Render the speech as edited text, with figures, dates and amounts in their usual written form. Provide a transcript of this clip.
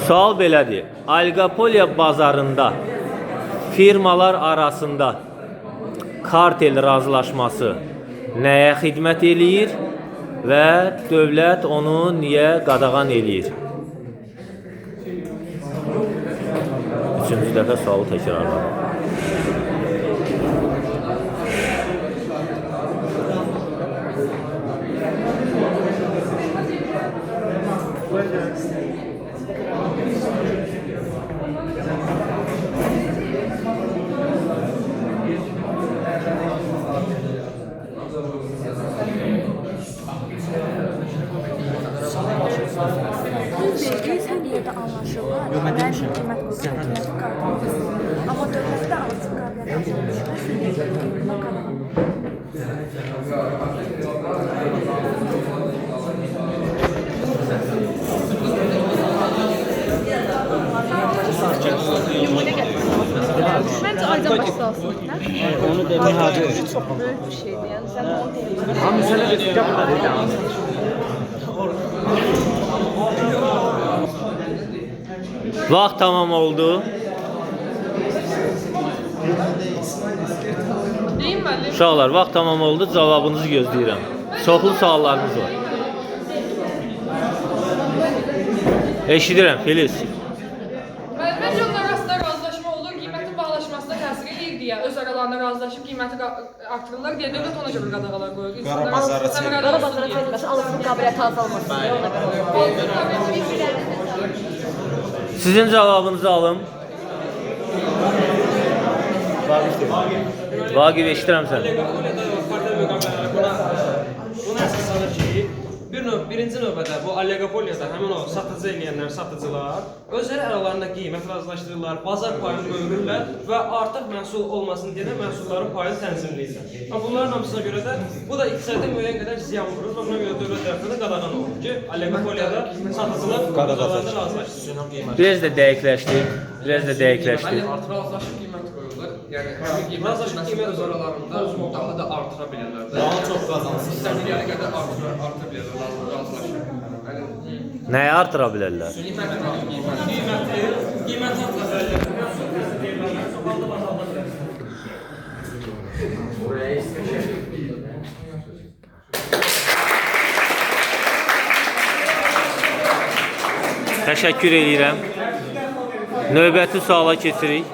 Sual belədir. Oliqopoliya bazarında firmalar arasında kartel razılaşması nəyə xidmət eləyir və dövlət onu niyə qadağan eləyir? Üçüncü dəfə sualı təkrarladım. Her yerde anlaşırlar. Ben qiymət qoyuram. Amma dövlətdə artıq Bence aydan başlasın. Onu demək hazır. Çok büyük bir şeydi yani. Sen de onu deyirsən. Amma sənə bir fikir var. Vaxt tamam oldu. Deyim müəllim. Uşaqlar, vaxt tamam oldu. Cavabınızı gözləyirəm. Çoxlu suallarınız var. Eşidirəm, Filiz. Bence onlar arasında razılaşma olur, qiymətin bağlaşmasına təsir edir deyə öz aralarında razılaşıb qiyməti artırırlar deyə dövlət ona görə qadağalar qoyur. Qara bazara çevirir. Qara bazara çəkilməsi, alışın qabiliyyəti azalmasın. Ona görə. Sizin cavabınızı alım. Vaqif, eşidirəm səni. Buna əsas alır ki, birinci növbədə bu oliqopoliyada həmin o satıcı eləyənlər, satıcılar özləri aralarında qiymət razılaşdırırlar, bazar payını böyürürlər və artıq məhsul olmasın deyə məhsulların payını tənzimləyirlər. Bunların hamısına görə də bu da iqtisadi müəyyən qədər ziyan vurur və buna görə dövlət tərəfindən qadağan olur ki, oliqopoliyada satıcılar aralarında razılaşdırsın. Biraz da dəqiqləşdir. Biraz da dəqiqləşdir. Razılaşıb qiymət qoyurlar. Yəni həmin qiymət öz aralarında daha da artıra bilərlər. Daha çox qazansın. İstədikləri qədər artıra bilərlər. Razılaşıb. Nəyi artıra bilərlər? Qiymət artıra Təşəkkür edirəm. Növbəti suala keçirik.